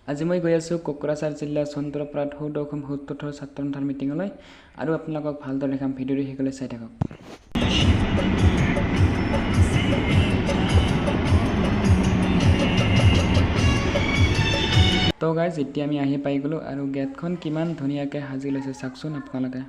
আজি মই গৈ আছোঁ কোকৰাঝাৰ জিলাৰ চন্দ্ৰপাৰাত সৌদ অসম সত্তৰ ছাত্ৰ সন্থাৰ মিটিঙলৈ আৰু আপোনালোকক ভালদৰে দেখাম ভিডিঅ'টো শেষলৈ চাই থাকক। তো গাইজ এতিয়া আমি আহি পাই গ'লোঁ আৰু গেটখন কিমান ধুনীয়াকৈ সাজি লৈছে চাওকচোন আপোনালোকে।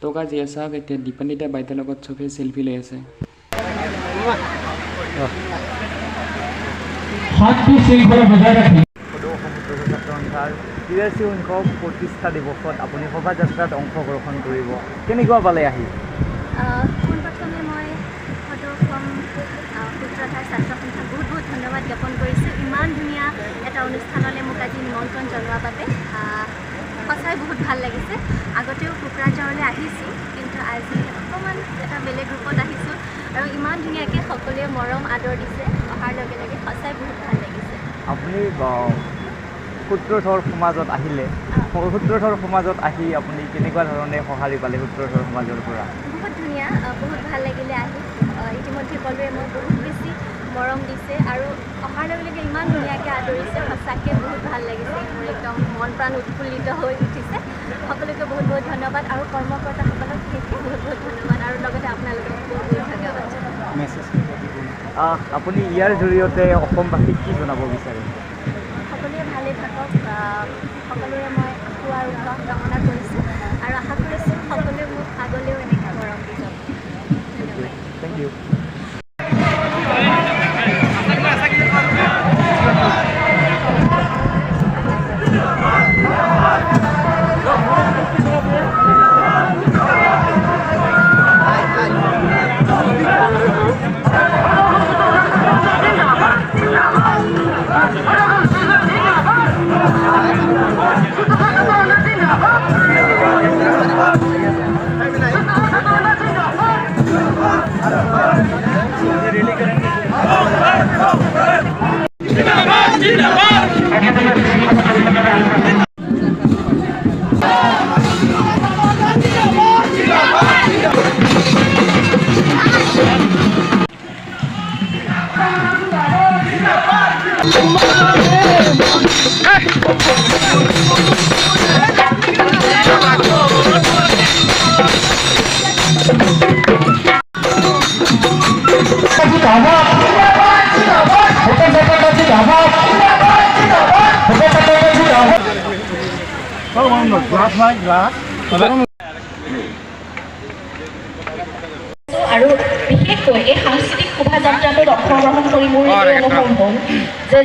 টকা যি চাওক এতিয়া দীপান্বিতা বাইদেউৰ লগত চবেই চেলফি লৈ আছে। প্ৰতিষ্ঠা দিৱসত আপুনি শোভাযাত্ৰাত অংশগ্ৰহণ কৰিব, কেনেকুৱা পালে আহি? পোনপ্ৰথমে মই সদৌ অসম কোকৰাঝাৰ ছাত্ৰ সন্থাক বহুত ধন্যবাদ জ্ঞাপন কৰিছোঁ। ইমান ধুনীয়া এটা অনুষ্ঠানলৈ মোক আজি নিমন্ত্ৰণ জনোৱাৰ বাবে সঁচাই বহুত ভাল লাগিছে। আগতেও কোকৰাঝাৰলৈ আহিছোঁ, কিন্তু আজি অকণমান এটা বেলেগ ৰূপত আহিছোঁ আৰু ইমান ধুনীয়াকৈ সকলোৱে মৰম আদৰ দিছে। অহাৰ লগে লগে সঁচাই বহুত ভাল লাগিছে। আপুনি সূত্ৰধৰ সমাজত আহিলে, সূত্ৰধৰ সমাজত আহি আপুনি কেনেকুৱা ধৰণে সঁহাৰি পালে সূত্ৰধৰ সমাজৰ পৰা? বহুত ধুনীয়া, বহুত ভাল লাগিলে আহি। ইতিমধ্যে ক'লোৱে মই বহুত বেছি মৰম দিছে আৰু অহাৰ লগে লগে ইমান ধুনীয়াকৈ আদৰিছে। সঁচাকৈ বহুত ভাল লাগিছে, মোৰ একদম মন প্ৰাণ উৎফুল্লিত হৈ উঠিছে। সকলোকে বহুত ধন্যবাদ আৰু কৰ্মকৰ্তাসকলক বিশেষকৈ বহুত ধন্যবাদ আৰু লগতে আপোনালোকক বহুত ধন্যবাদ। আপুনি ইয়াৰ জৰিয়তে অসমবাসীক কি জনাব বিচাৰে? সকলোৱে ভালে থাকক, সকলোৰে মই আশু আৰু উৎসাহ কামনা কৰিছোঁ আৰু আশা কৰিছোঁ সকলোৱে মোক আগলৈও এনেকৈ মৰম দি যাব। ধন্যবাদ। Thank you. আৰু বিশেষকৈ এই সাংস্কৃতিক শোভাযাত্ৰাটোত অংশগ্ৰহণ কৰি মোৰ অনুভৱ হ'ল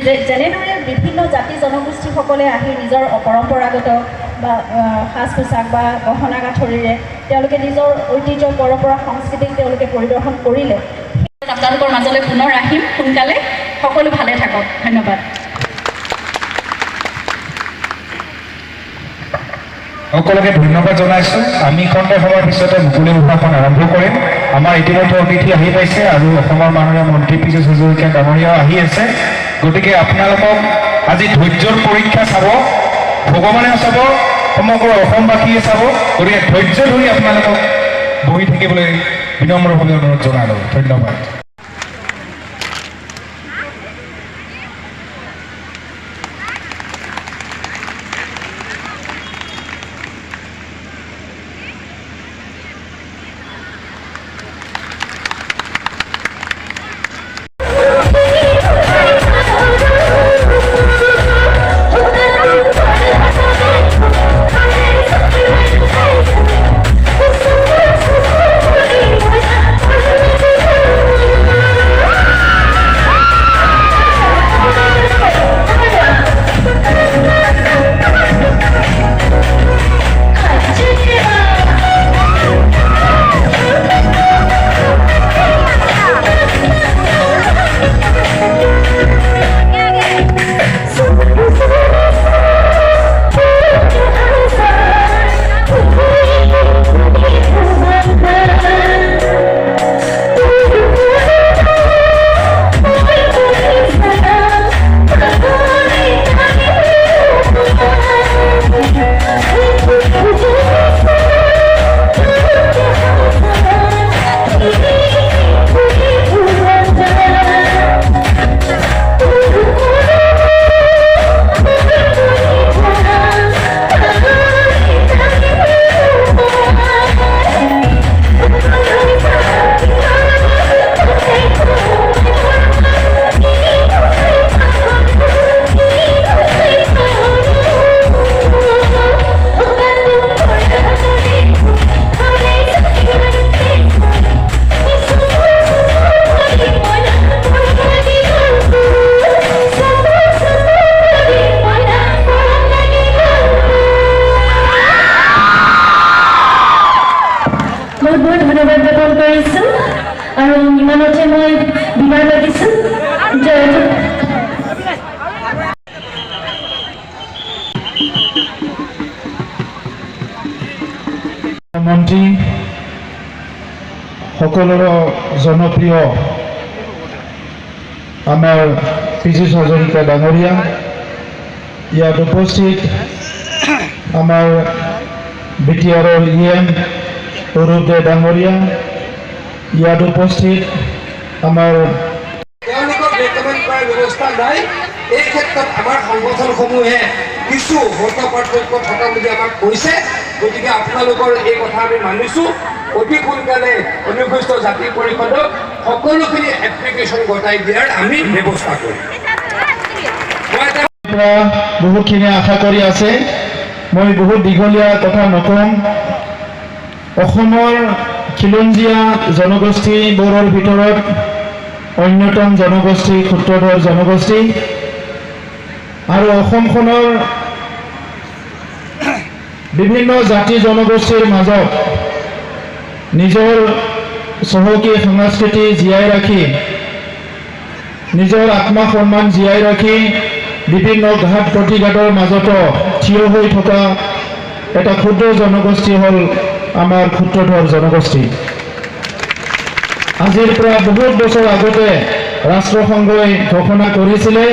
যে যেনেদৰে বিভিন্ন জাতি জনগোষ্ঠীসকলে আহি নিজৰ পৰম্পৰাগত বা সাজ পোছাক বা গহনা গাঁঠৰিৰে তেওঁলোকে নিজৰ ঐতিহ্য পৰম্পৰা সংস্কৃতিক তেওঁলোকে পৰিদৰ্শন কৰিলে, আপোনালোকৰ মাজলৈ পুনৰ আহিম সোনকালে। সকলো ভালে থাকক, ধন্যবাদ। সকলোকে ধন্যবাদ জনাইছোঁ। আমি খন্তেক সময়ৰ পিছতে মুকলি ভাষণ আৰম্ভ কৰিম। আমাৰ ইতিমধ্যে অতিথি আহি পাইছে আৰু অসমৰ মাননীয় মন্ত্ৰী পীযুষ হাজৰিকা ডাঙৰীয়াও আহি আছে। গতিকে আপোনালোকক আজি ধৈৰ্যৰ পৰীক্ষা চাব, ভগৱানেও চাব, সমগ্ৰ অসমবাসীয়ে চাব। গতিকে ধৈৰ্য ধৰি আপোনালোকক বহি থাকিবলৈ বিনম্ৰভাৱে অনুৰোধ জনালোঁ। ধন্যবাদ। সকলোৰে জনপ্ৰিয় আমাৰ পীযুষ হাজৰিকা ডাঙৰীয়া, ইয়াত উপস্থিত আমাৰ বিটিআৰৰ EM অৰূপ দে ডাঙৰীয়া, ইয়াত উপস্থিত আমাৰ তেওঁলোকক ৰেকমেণ্ড কৰাৰ ব্যৱস্থা নাই। এই ক্ষেত্ৰত আমাৰ সংগঠনসমূহে কিছু মত পাৰ্থক্য থকা বুলি আমাক কৈছে। গতিকে আপোনালোকৰ এই কথা আমি মানিছোঁ। অতি সোনকালে অনুসূচিত জাতি পৰিষদক সকলোখিনি এপ্লিকেশ্যন গতাই দিয়াৰ আমি ব্যৱস্থা কৰিম। বহুতখিনি আশা কৰি আছে। মই বহুত দীঘলীয়া কথা নকওঁ। অসমৰ খিলঞ্জীয়া জনগোষ্ঠীবোৰৰ ভিতৰত অন্যতম জনগোষ্ঠী সূত্ৰধৰ জনগোষ্ঠী, আৰু অসমখনৰ বিভিন্ন জাতি জনগোষ্ঠীৰ মাজত নিজৰ চহকী সংস্কৃতি জীয়াই ৰাখি, নিজৰ আত্মা সন্মান জীয়াই ৰাখি বিভিন্ন ঘাট প্ৰতিঘাতৰ মাজতো থিয় হৈ থকা এটা ক্ষুদ্ৰ জনগোষ্ঠী হ'ল আমাৰ সূত্ৰধৰ জনগোষ্ঠী। আজিৰ পৰা বহুত বছৰ আগতে ৰাষ্ট্ৰসংঘই ঘোষণা কৰিছিলে,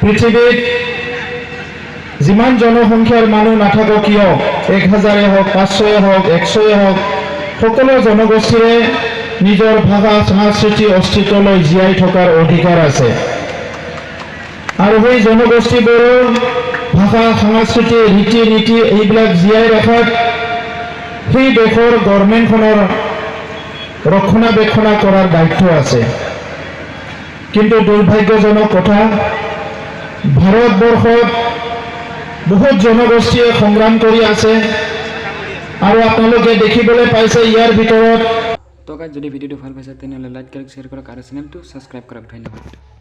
পৃথিৱীত যিমান জনসংখ্যাৰ মানুহ নাথাকক কিয়, 1000 হওক, 500 হওক, 100 হওক, সকলো জনগোষ্ঠীৰে নিজৰ ভাষা সংস্কৃতি অস্তিত্বলৈ জীয়াই থকাৰ অধিকাৰ আছে। আৰু সেই জনগোষ্ঠীবোৰৰ ভাষা সংস্কৃতি ৰীতি নীতি এইবিলাক জীয়াই ৰখাত সেই দেশৰ গভৰ্ণমেণ্টখনৰ ৰক্ষণাবেক্ষণ কৰাৰ দায়িত্ব আছে। কিন্তু দুৰ্ভাগ্যজনক কথা, ভাৰতবৰ্ষত বহুত জনগোষ্ঠীয়ে সংগ্ৰাম কৰি আছে, আৰু আপোনালোকে দেখিবলৈ পাইছে ইয়াৰ ভিতৰত। তো গাইজ, যদি ভিডিঅ'টো ভাল পাইছে তেনেহ'লে লাইক কৰক, শ্বেয়াৰ কৰক আৰু চেনেলটো ছাবস্ক্ৰাইব কৰক। ধন্যবাদ।